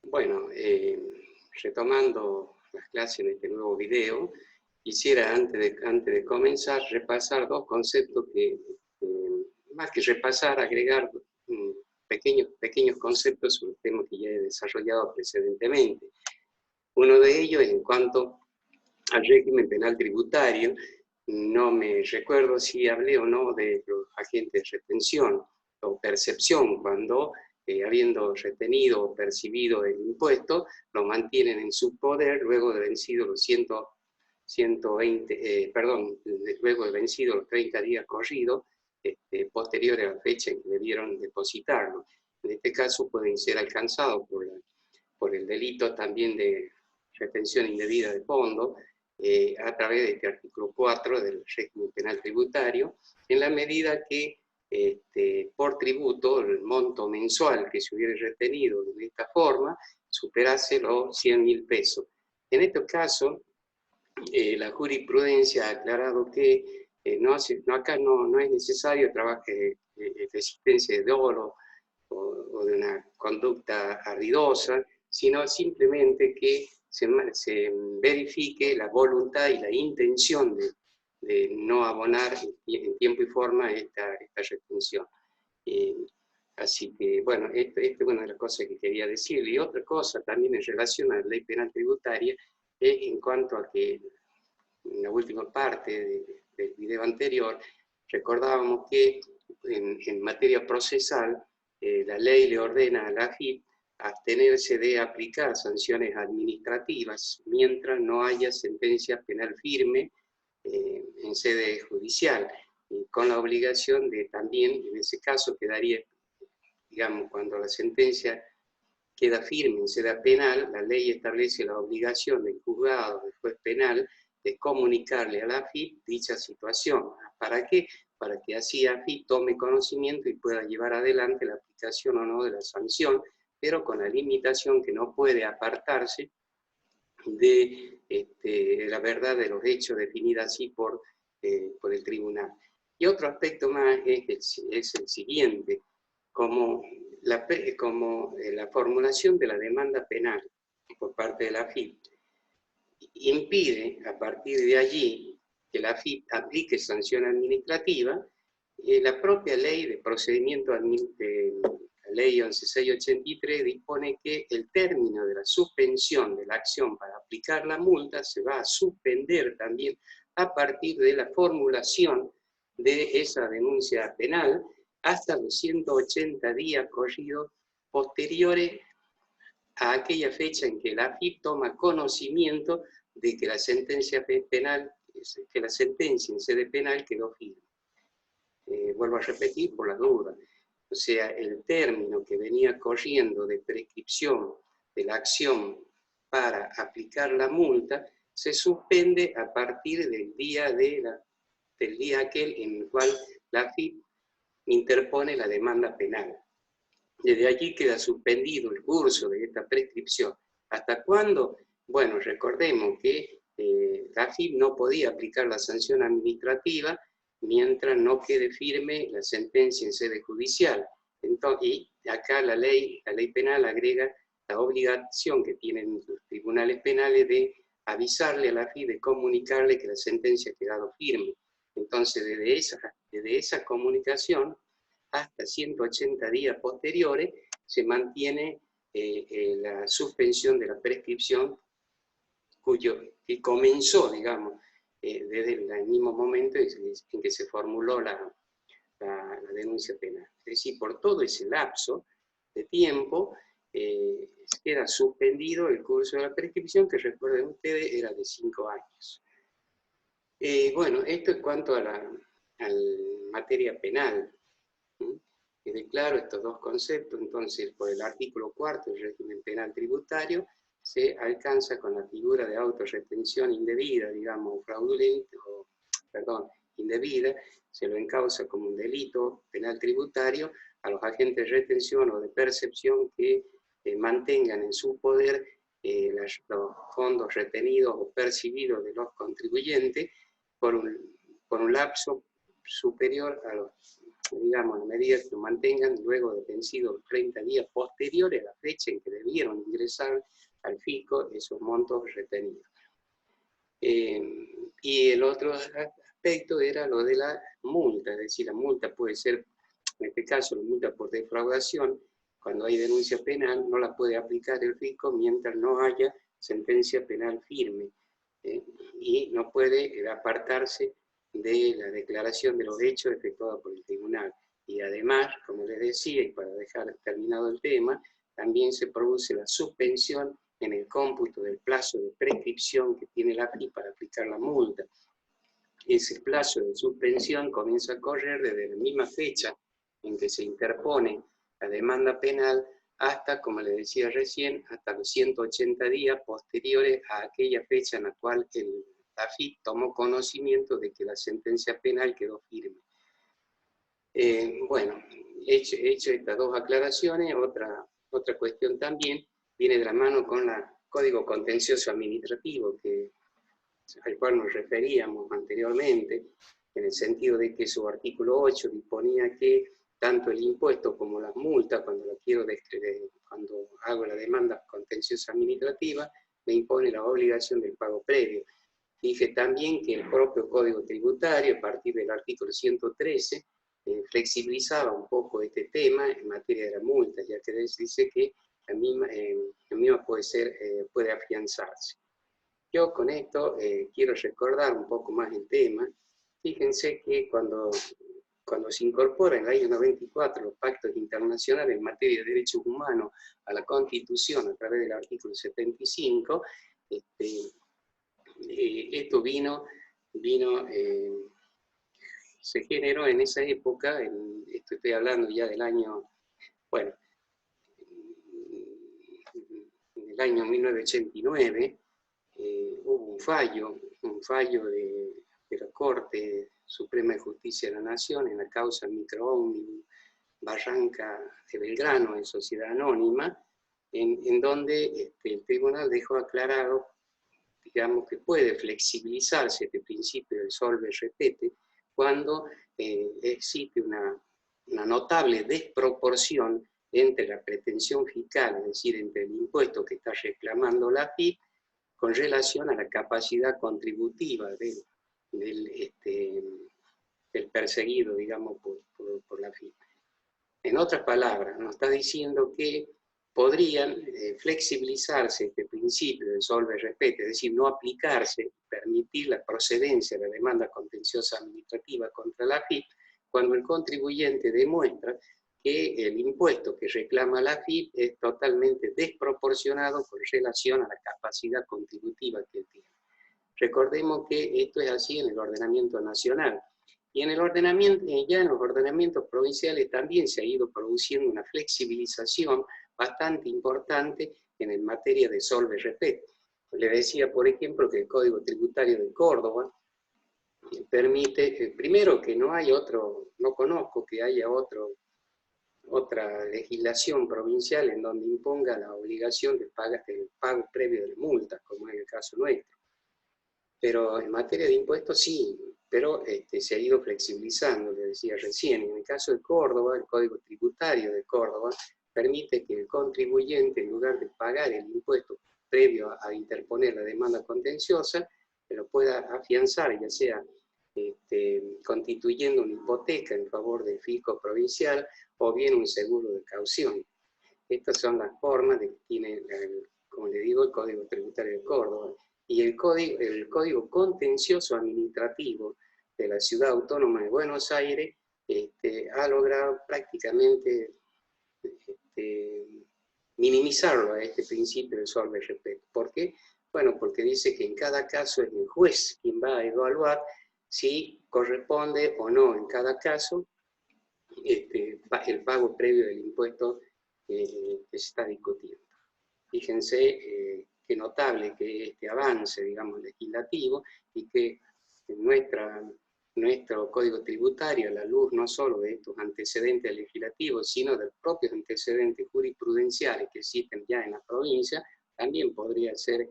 Bueno, retomando las clases en este nuevo video, quisiera antes de comenzar repasar dos conceptos más que repasar, agregar pequeños conceptos sobre temas que ya he desarrollado precedentemente. Uno de ellos es en cuanto al régimen penal tributario. No me recuerdo si hablé o no de los agentes de retención o percepción, cuando habiendo retenido o percibido el impuesto, lo mantienen en su poder luego de vencido los 120, luego de vencido los 30 días corridos, posteriores a la fecha en que debieron depositarlo. En este caso pueden ser alcanzados por el delito también de retención indebida de fondos, a través de este artículo 4 del régimen penal tributario, en la medida que por tributo el monto mensual que se hubiera retenido de esta forma superase los 100.000 pesos. En este caso, la jurisprudencia ha aclarado que acá no es necesario trabajo de existencia de dolo o de una conducta ardidosa, sino simplemente que se verifique la voluntad y la intención de no abonar en tiempo y forma esta retención. Así que, bueno, esta es una de las cosas que quería decir. Y otra cosa también en relación a la ley penal tributaria es en cuanto a que en la última parte del video anterior recordábamos que en materia procesal la ley le ordena a la AFIP abstenerse de aplicar sanciones administrativas mientras no haya sentencia penal firme en sede judicial, con la obligación de también, en ese caso quedaría, digamos, cuando la sentencia queda firme en sede penal, la ley establece la obligación del juzgado, del juez penal, de comunicarle a la AFIP dicha situación. ¿Para qué? Para que así AFIP tome conocimiento y pueda llevar adelante la aplicación o no de la sanción, pero con la limitación que no puede apartarse de la verdad de los hechos definida así por el tribunal. Y otro aspecto más es el siguiente, como la formulación de la demanda penal por parte de la AFIP impide a partir de allí que la AFIP aplique sanción administrativa. La propia ley de procedimiento administrativo, la ley 11683, dispone que el término de la suspensión de la acción para aplicar la multa se va a suspender también a partir de la formulación de esa denuncia penal hasta los 180 días corridos posteriores a aquella fecha en que la AFIP toma conocimiento de que la sentencia penal, que la sentencia en sede penal quedó firme. Vuelvo a repetir por las dudas. O sea, el término que venía corriendo de prescripción de la acción para aplicar la multa se suspende a partir del día aquel en el cual la AFIP interpone la demanda penal. Desde allí queda suspendido el curso de esta prescripción. ¿Hasta cuándo? Bueno, recordemos que la AFIP no podía aplicar la sanción administrativa mientras no quede firme la sentencia en sede judicial. Entonces, y acá la ley penal agrega la obligación que tienen los tribunales penales de avisarle a la AFIP, de comunicarle que la sentencia ha quedado firme. Entonces, desde esa comunicación hasta 180 días posteriores se mantiene la suspensión de la prescripción que comenzó, digamos, desde el mismo momento en que se formuló la denuncia penal. Es decir, por todo ese lapso de tiempo queda suspendido el curso de la prescripción, que recuerden ustedes era de 5 años. Bueno, esto en cuanto a la materia penal. Quede claro estos dos conceptos. Entonces, por el artículo 4 del régimen penal tributario, se alcanza con la figura de autorretención indebida, digamos, fraudulenta, indebida, se lo encausa como un delito penal tributario a los agentes de retención o de percepción que mantengan en su poder los fondos retenidos o percibidos de los contribuyentes por un lapso superior digamos, a medida que lo mantengan luego de vencidos los 30 días posteriores a la fecha en que debieron ingresar al fisco esos montos retenidos. Y el otro aspecto era lo de la multa, es decir, la multa puede ser, en este caso, la multa por defraudación, cuando hay denuncia penal, no la puede aplicar el fisco mientras no haya sentencia penal firme, y no puede apartarse de la declaración de los hechos efectuada por el tribunal. Y además, como les decía, y para dejar terminado el tema, también se produce la suspensión en el cómputo del plazo de prescripción que tiene la AFIP para aplicar la multa. Ese plazo de suspensión comienza a correr desde la misma fecha en que se interpone la demanda penal hasta, como les decía recién, hasta los 180 días posteriores a aquella fecha en la cual el AFIP tomó conocimiento de que la sentencia penal quedó firme. Bueno, hecho estas dos aclaraciones, otra cuestión también viene de la mano con el Código Contencioso Administrativo, al cual nos referíamos anteriormente, en el sentido de que su artículo 8 disponía que tanto el impuesto como las multas, cuando hago la demanda contenciosa administrativa, me impone la obligación del pago previo. Dije también que el propio Código Tributario, a partir del artículo 113, flexibilizaba un poco este tema en materia de la multa, ya que dice que la misma puede afianzarse. Yo con esto quiero recordar un poco más el tema. Fíjense que cuando se incorpora en el año 94 los pactos internacionales en materia de derechos humanos a la Constitución a través del artículo 75, esto se generó en esa época, esto estoy hablando ya del año, bueno, en el año 1989, hubo un fallo de la Corte Suprema de Justicia de la Nación en la causa Microómnibus Barranca de Belgrano en sociedad anónima, en donde el tribunal dejó aclarado, digamos, que puede flexibilizarse este principio del solve repete cuando existe una notable desproporción entre la pretensión fiscal, es decir, entre el impuesto que está reclamando la AFIP con relación a la capacidad contributiva del perseguido, digamos, por la AFIP. En otras palabras, nos está diciendo que podrían flexibilizarse este principio de solve repete, es decir, no aplicarse, permitir la procedencia de la demanda contenciosa administrativa contra la AFIP cuando el contribuyente demuestra que el impuesto que reclama la AFIP es totalmente desproporcionado con relación a la capacidad contributiva que tiene. Recordemos que esto es así en el ordenamiento nacional. Y en ya en los ordenamientos provinciales también se ha ido produciendo una flexibilización bastante importante en materia de solve repete. Le decía, por ejemplo, que el Código Tributario de Córdoba permite, primero que no conozco que haya otra legislación provincial en donde imponga la obligación del pago previo de multas, como es el caso nuestro. Pero en materia de impuestos sí, pero se ha ido flexibilizando, le decía recién. En el caso de Córdoba, el Código Tributario de Córdoba permite que el contribuyente, en lugar de pagar el impuesto previo a interponer la demanda contenciosa, lo pueda afianzar, ya sea constituyendo una hipoteca en favor del fisco provincial o bien un seguro de caución. Estas son las formas que tiene, como le digo, el Código Tributario de Córdoba. Y el Código Contencioso Administrativo de la Ciudad Autónoma de Buenos Aires ha logrado prácticamente minimizarlo a este principio del solve repete. ¿Por qué? Bueno, porque dice que en cada caso es el juez quien va a evaluar si corresponde o no en cada caso el pago previo del impuesto que se está discutiendo. Fíjense qué notable que este avance, digamos, legislativo, y que nuestro Código Tributario, a la luz no solo de estos antecedentes legislativos, sino de los propios antecedentes jurisprudenciales que existen ya en la provincia, también podría ser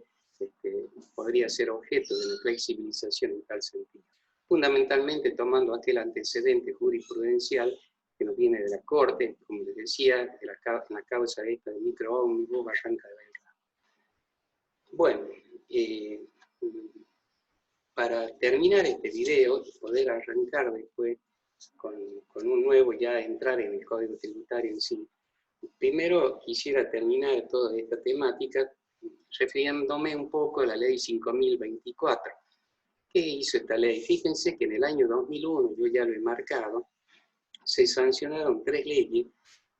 objeto de una flexibilización en tal sentido. Fundamentalmente tomando aquel antecedente jurisprudencial que nos viene de la Corte, como les decía, en la causa esta de microómnibus Barranca de Belgrano. Bueno, para terminar este video y poder arrancar después con un nuevo, ya entrar en el Código Tributario en sí, primero quisiera terminar toda esta temática refiriéndome un poco a la Ley 5024. ¿Qué hizo esta ley? Fíjense que en el año 2001, yo ya lo he marcado, se sancionaron 3 leyes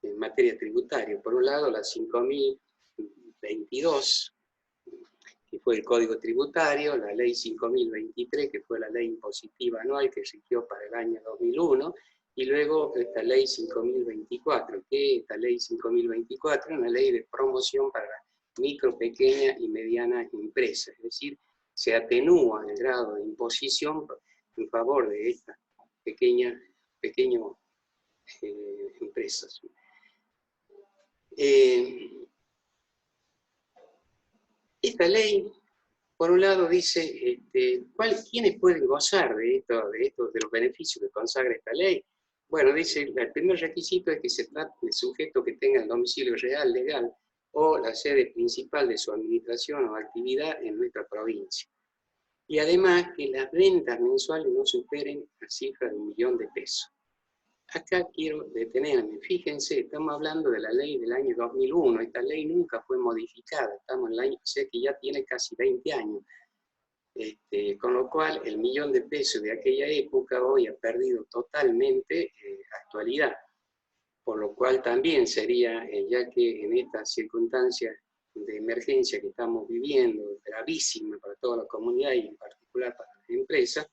en materia tributaria. Por un lado, la 5022, que fue el Código Tributario, la Ley 5023, que fue la Ley Impositiva Anual que rigió para el año 2001, y luego esta Ley 5024, que esta Ley 5024 es una ley de promoción para las micro, pequeñas y medianas empresas, es decir, se atenúa el grado de imposición en favor de estas pequeñas empresas. Esta ley, por un lado, dice quiénes pueden gozar de los beneficios que consagra esta ley. Bueno, dice, el primer requisito es que se trate de sujetos que tengan domicilio real, legal, o la sede principal de su administración o actividad en nuestra provincia. Y además que las ventas mensuales no superen la cifra de 1 millón de pesos. Acá quiero detenerme. Fíjense, estamos hablando de la ley del año 2001. Esta ley nunca fue modificada. Estamos en el año, sé que ya tiene casi 20 años. Con lo cual, el 1 millón de pesos de aquella época hoy ha perdido totalmente actualidad. Por lo cual también sería, ya que en estas circunstancias de emergencia que estamos viviendo, gravísima para toda la comunidad y en particular para las empresas,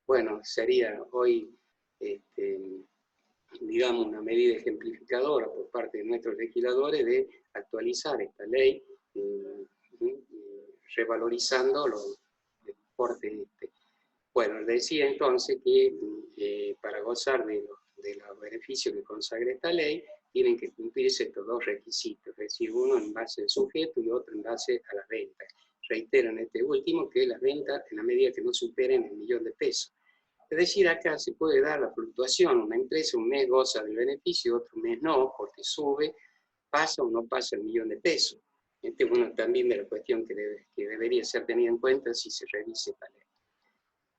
bueno, sería hoy, digamos, una medida ejemplificadora por parte de nuestros legisladores de actualizar esta ley, revalorizando el importe. Bueno, les decía entonces que para gozar de los beneficios que consagra esta ley, tienen que cumplirse estos 2 requisitos, es decir, uno en base al sujeto y otro en base a las ventas. Reitero en este último que las ventas en la medida que no superen el 1 millón de pesos. Es decir, acá se puede dar la fluctuación, una empresa un mes goza del beneficio, otro mes no, porque sube, pasa o no pasa el 1 millón de pesos. Este es uno también de la cuestión que debería ser tenida en cuenta si se revise esta ley.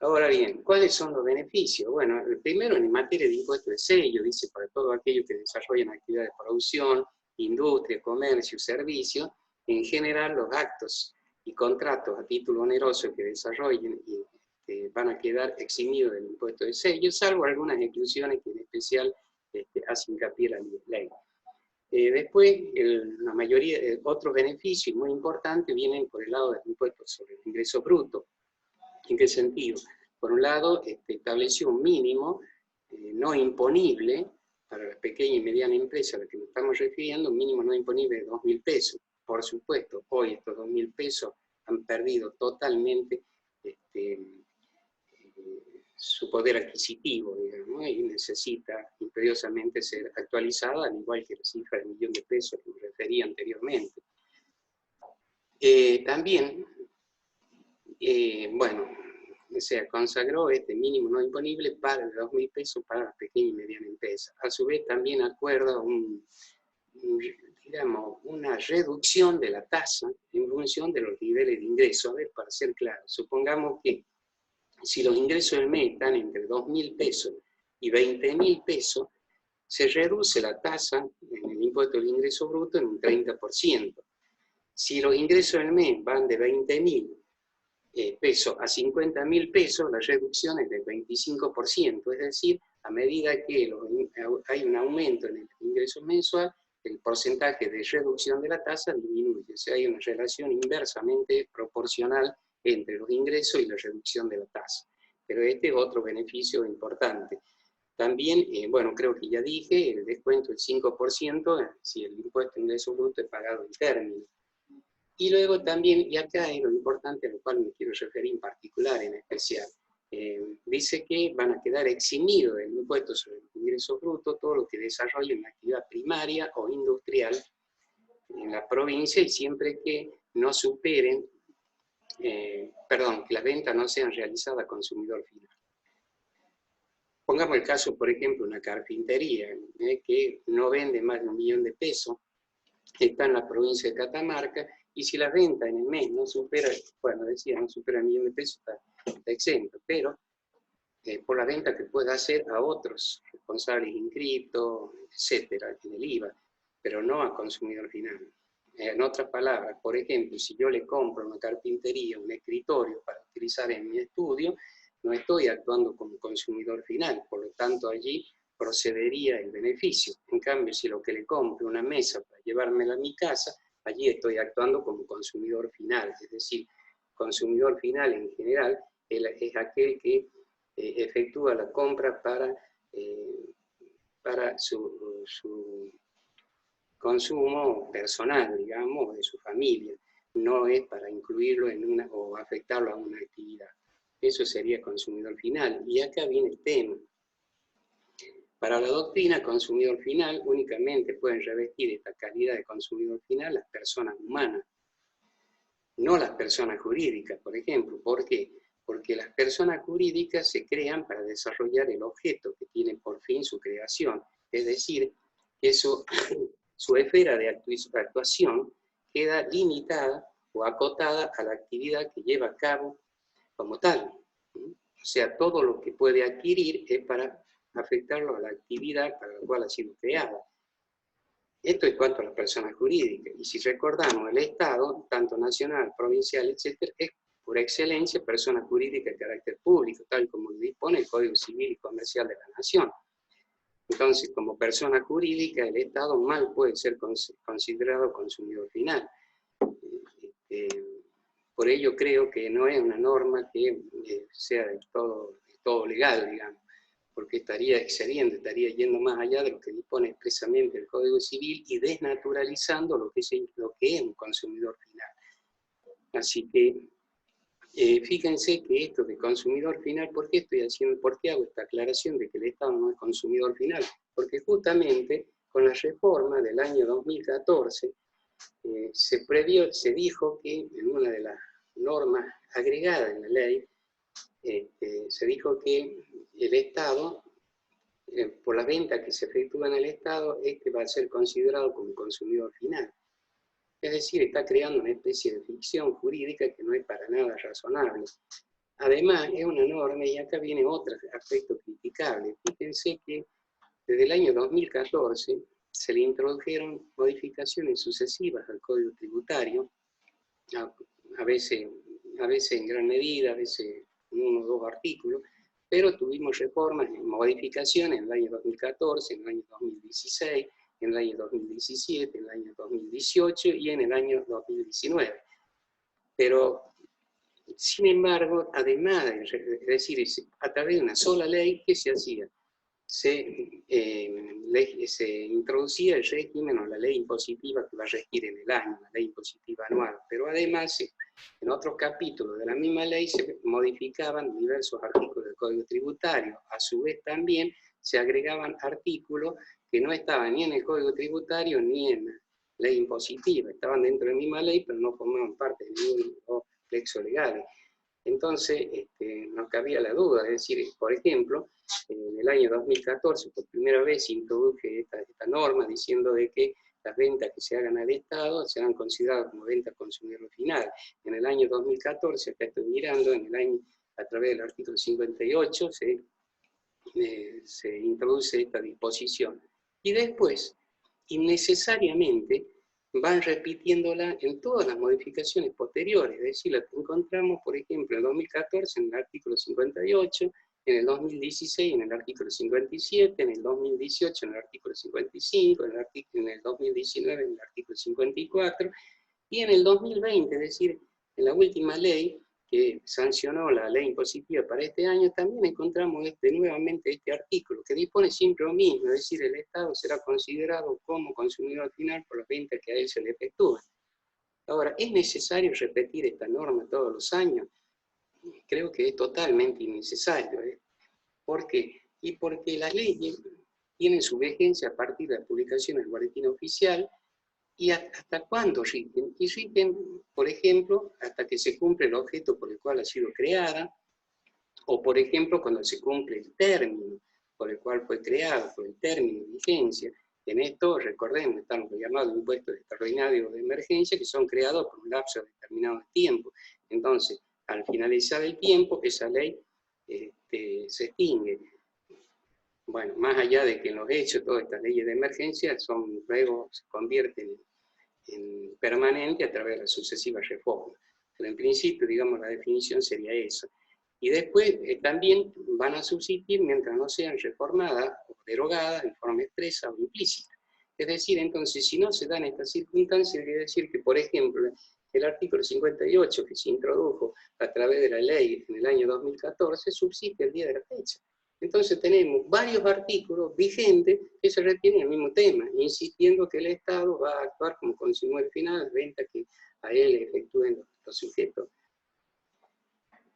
Ahora bien, ¿cuáles son los beneficios? Bueno, el primero en materia de impuesto de sello, dice para todos aquellos que desarrollan actividades de producción, industria, comercio, servicio, en general los actos y contratos a título oneroso que desarrollen van a quedar eximidos del impuesto de sello, salvo algunas exclusiones que en especial hace hincapié la ley. Después, la mayoría de otros beneficios muy importantes vienen por el lado del impuesto sobre el ingreso bruto. ¿En qué sentido? Por un lado, estableció un mínimo no imponible para las pequeñas y medianas empresas a las que nos estamos refiriendo, un mínimo no imponible de 2.000 pesos. Por supuesto, hoy estos 2.000 pesos han perdido totalmente su poder adquisitivo, digamos, y necesita imperiosamente ser actualizada, al igual que la cifra de 1 millón de pesos que me refería anteriormente. También, bueno, se consagró este mínimo no imponible para 2.000 pesos para las pequeñas y medianas empresas. A su vez también acuerda digamos, una reducción de la tasa en función de los niveles de ingreso. A ver, para ser claro, supongamos que si los ingresos del mes están entre 2.000 pesos y 20.000 pesos, se reduce la tasa en el impuesto del ingreso bruto en un 30%. Si los ingresos del mes van de 20.000 pesos a 50.000 pesos, la reducción es del 25%, es decir, a medida que hay un aumento en el ingreso mensual, el porcentaje de reducción de la tasa disminuye, o sea, hay una relación inversamente proporcional entre los ingresos y la reducción de la tasa. Pero este es otro beneficio importante. También, bueno, creo que ya dije, el descuento del 5% si el impuesto de ingreso bruto es pagado en términos. Y luego también, y acá es lo importante a lo cual me quiero referir en particular, en especial, dice que van a quedar eximidos del impuesto sobre el ingreso bruto todo lo que desarrolle una actividad primaria o industrial en la provincia y siempre que no superen, que las ventas no sean realizadas a consumidor final. Pongamos el caso, por ejemplo, una carpintería que no vende más de 1 millón de pesos, está en la provincia de Catamarca, y si la venta en el mes no supera, bueno, decía, no supera el 1 millón de pesos, está exento, pero por la venta que pueda hacer a otros responsables inscritos, etcétera, en el IVA, pero no al consumidor final. En otras palabras, por ejemplo, si yo le compro una carpintería, un escritorio para utilizar en mi estudio, no estoy actuando como consumidor final, por lo tanto allí procedería el beneficio. En cambio, si lo que le compro una mesa para llevármela a mi casa, allí estoy actuando como consumidor final, es decir, consumidor final en general es aquel que efectúa la compra para su consumo personal, digamos, de su familia, no es para incluirlo en una o afectarlo a una actividad. Eso sería consumidor final. Y acá viene el tema. Para la doctrina, consumidor final únicamente pueden revestir esta calidad de consumidor final las personas humanas, no las personas jurídicas, por ejemplo. ¿Por qué? Porque las personas jurídicas se crean para desarrollar el objeto que tiene por fin su creación. Es decir, que su esfera de actuación queda limitada o acotada a la actividad que lleva a cabo como tal. O sea, todo lo que puede adquirir es para afectarlo a la actividad para la cual ha sido creada. Esto en cuanto a las personas jurídicas. Y si recordamos, el Estado, tanto nacional, provincial, etc., es por excelencia persona jurídica de carácter público, tal como lo dispone el Código Civil y Comercial de la Nación. Entonces, como persona jurídica, el Estado mal puede ser considerado consumidor final. Por ello creo que no es una norma que sea de todo legal, digamos, porque estaría excediendo, estaría yendo más allá de lo que dispone expresamente el Código Civil y desnaturalizando lo que es un consumidor final. Así que fíjense que esto de consumidor final, ¿por qué hago esta aclaración de que el Estado no es consumidor final? Porque justamente con la reforma del año 2014 se dijo que en una de las normas agregadas en la ley, se dijo que el Estado, por las ventas que se efectúan en el Estado, va a ser considerado como consumidor final. Es decir, está creando una especie de ficción jurídica que no es para nada razonable. Además, es una norma, y acá viene otro aspecto criticable. Fíjense que desde el año 2014 se le introdujeron modificaciones sucesivas al Código Tributario, a veces en gran medida, a veces en 1 o 2 artículos, pero tuvimos reformas, modificaciones en el año 2014, en el año 2016, en el año 2017, en el año 2018 y en el año 2019. Pero, sin embargo, además de decir, a través de una sola ley, ¿qué se hacía? Se introducía el régimen o la ley impositiva que va a regir en el año, la ley impositiva anual, pero además en otros capítulos de la misma ley se modificaban diversos artículos del Código Tributario. A su vez también se agregaban artículos que no estaban ni en el Código Tributario ni en la ley impositiva, estaban dentro de la misma ley, pero no formaban parte de ningún texto legal. Entonces, nos cabía la duda, es decir, por ejemplo, en el año 2014, por primera vez introduje esta norma diciendo de que las ventas que se hagan al Estado serán consideradas como ventas consumidor final. En el año 2014, acá estoy mirando, a través del artículo 58 se introduce esta disposición. Y después, innecesariamente, van repitiéndola en todas las modificaciones posteriores. Es decir, la encontramos, por ejemplo, en el 2014 en el artículo 58, en el 2016 en el artículo 57, en el 2018 en el artículo 55, en el 2019 en el artículo 54, y en el 2020, es decir, en la última ley que sancionó la ley impositiva para este año, también encontramos nuevamente este artículo, que dispone siempre lo mismo, es decir, el Estado será considerado como consumidor final por las ventas que a él se le efectúan. Ahora, ¿es necesario repetir esta norma todos los años? Creo que es totalmente innecesario. ¿Por qué? Y porque las leyes tienen su vigencia a partir de la publicación del Boletín Oficial. ¿Y hasta cuándo rigen? Y rigen, por ejemplo, hasta que se cumple el objeto por el cual ha sido creada, o por ejemplo, cuando se cumple el término por el cual fue creado, por el término de vigencia. En esto, recordemos, están los llamados impuestos extraordinarios de emergencia, que son creados por un lapso determinado de tiempo. Entonces, al finalizar el tiempo, esa ley se extingue. Bueno, más allá de que en los hechos todas estas leyes de emergencia luego se convierten en permanente a través de las sucesivas reformas. Pero en principio, digamos, la definición sería esa. Y después también van a subsistir mientras no sean reformadas o derogadas en forma expresa o implícita. Es decir, entonces, si no se dan estas circunstancias, quiere decir que, por ejemplo, el artículo 58 que se introdujo a través de la ley en el año 2014 subsiste el día de la fecha. Entonces tenemos varios artículos vigentes que se refieren al mismo tema, insistiendo que el Estado va a actuar como consumidor final, renta que a él le efectúen los sujetos.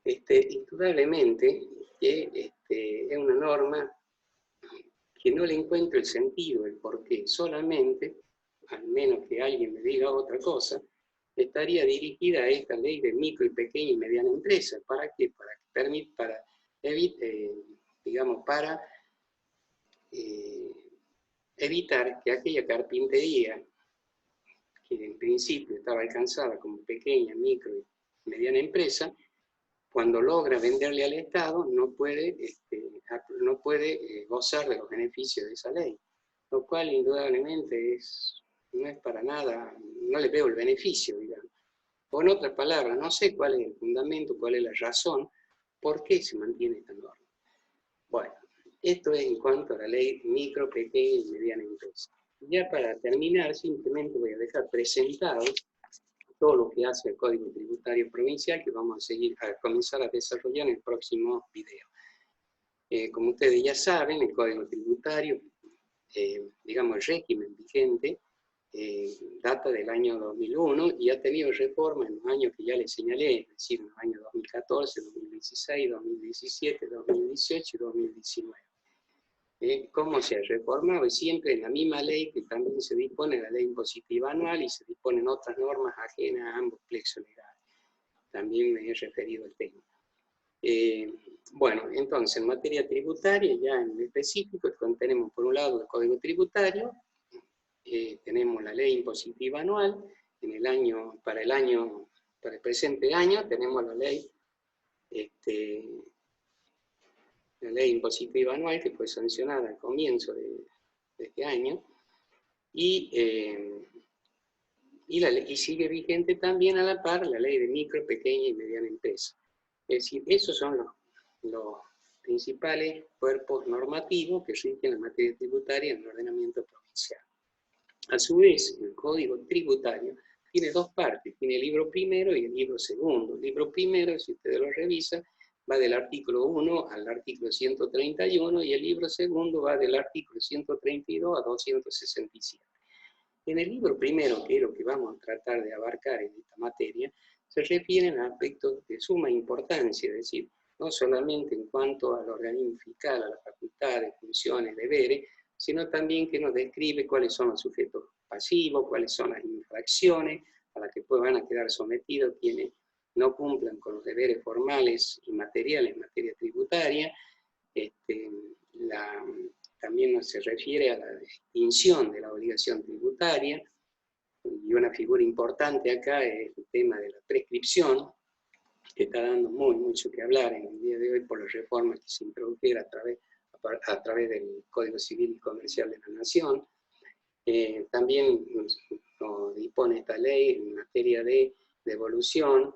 Indudablemente que es una norma que no le encuentro el sentido, el porqué, solamente, al menos que alguien me diga otra cosa, estaría dirigida a esta ley de micro y pequeña y mediana empresa. ¿Para qué? Para evitar que aquella carpintería, que en principio estaba alcanzada como pequeña, micro y mediana empresa, cuando logra venderle al Estado, no puede gozar de los beneficios de esa ley. Lo cual indudablemente no es para nada, no le veo el beneficio, digamos. O en otras palabras, no sé cuál es el fundamento, cuál es la razón, por qué se mantiene esta norma. Bueno, esto es en cuanto a la ley micro, pequeña y mediana empresa. Ya para terminar, simplemente voy a dejar presentado todo lo que hace el Código Tributario Provincial, que vamos a comenzar a desarrollar en el próximo video. Como ustedes ya saben, el Código Tributario, digamos el régimen vigente, data del año 2001 y ha tenido reformas en los años que ya les señalé, es decir, en los años 2014, 2016, 2017, 2018 y 2019. ¿Cómo se ha reformado? Y siempre en la misma ley que también se dispone la ley impositiva anual y se disponen otras normas ajenas a ambos plexos legales. También me he referido al tema. Bueno, entonces en materia tributaria, ya en específico, tenemos por un lado el Código Tributario, tenemos la ley impositiva anual, para el presente año tenemos la ley impositiva anual que fue sancionada al comienzo de este año, y sigue vigente también a la par la ley de micro, pequeña y mediana empresa. Es decir, esos son los principales cuerpos normativos que rigen la materia tributaria en el ordenamiento provincial. A su vez, el Código Tributario tiene dos partes, tiene el libro primero y el libro segundo. El libro primero, si ustedes lo revisan, va del artículo 1 al artículo 131 y el libro segundo va del artículo 132 a 267. En el libro primero, que es lo que vamos a tratar de abarcar en esta materia, se refieren a aspectos de suma importancia, es decir, no solamente en cuanto al organismo fiscal, a las facultades, funciones, deberes, sino también que nos describe cuáles son los sujetos pasivos, cuáles son las infracciones a las que van a quedar sometidos quienes no cumplan con los deberes formales y materiales en materia tributaria. También se refiere a la extinción de la obligación tributaria, y una figura importante acá es el tema de la prescripción, que está dando mucho que hablar en el día de hoy por las reformas que se introdujeron a través del Código Civil y Comercial de la Nación. También nos dispone esta ley en materia de devolución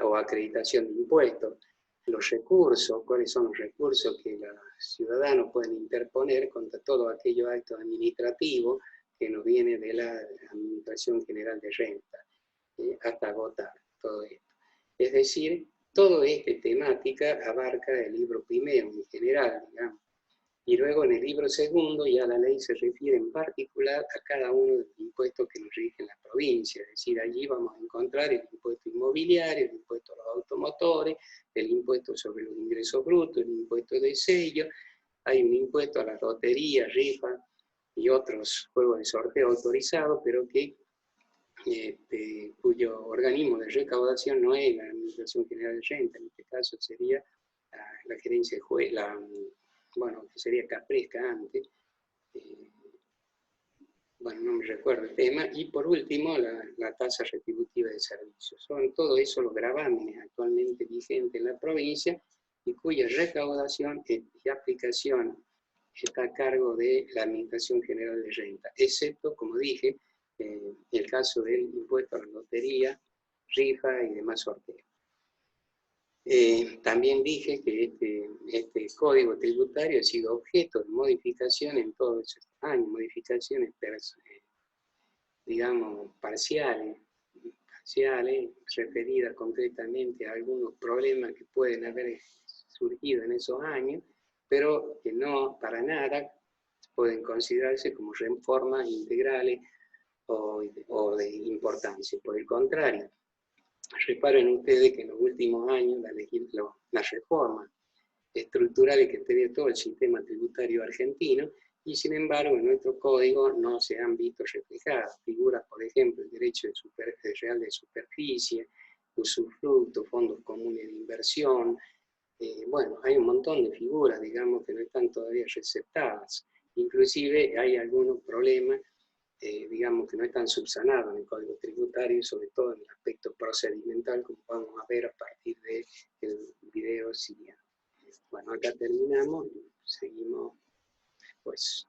o acreditación de impuestos. Los recursos, cuáles son los recursos que los ciudadanos pueden interponer contra todos aquellos actos administrativos que nos viene de la Administración General de Renta, hasta agotar todo esto. Es decir, toda esta temática abarca el libro primero en general, digamos. Y luego en el libro segundo ya la ley se refiere en particular a cada uno de los impuestos que nos rigen la provincia. Es decir, allí vamos a encontrar el impuesto inmobiliario, el impuesto a los automotores, el impuesto sobre los ingresos brutos, el impuesto de sello, hay un impuesto a la lotería, rifa y otros juegos de sorteo autorizados, pero que cuyo organismo de recaudación no es la Administración General de Renta, en este caso sería la gerencia de bueno, que sería Capresca antes, bueno, no me recuerdo el tema, y por último la tasa retributiva de servicios. Son todo eso los gravámenes actualmente vigentes en la provincia y cuya recaudación y aplicación está a cargo de la Administración General de Renta, excepto, como dije, el caso del impuesto a la lotería, rifa y demás sorteos. También dije que este código tributario ha sido objeto de modificación en todos estos años, modificaciones, digamos, parciales, referidas concretamente a algunos problemas que pueden haber surgido en esos años, pero que no para nada pueden considerarse como reformas integrales o de importancia. Por el contrario, reparen ustedes que en los últimos años las reformas estructurales que tenía todo el sistema tributario argentino, y sin embargo en nuestro código no se han visto reflejadas. Figuras, por ejemplo, el derecho real de superficie, usufructo, fondos comunes de inversión. Bueno, hay un montón de figuras, digamos, que no están todavía receptadas. Inclusive hay algunos problemas digamos, que no están subsanados en el Código Tributario, sobre todo en el aspecto procedimental, como vamos a ver a partir del video siguiente. Bueno, acá terminamos y seguimos pues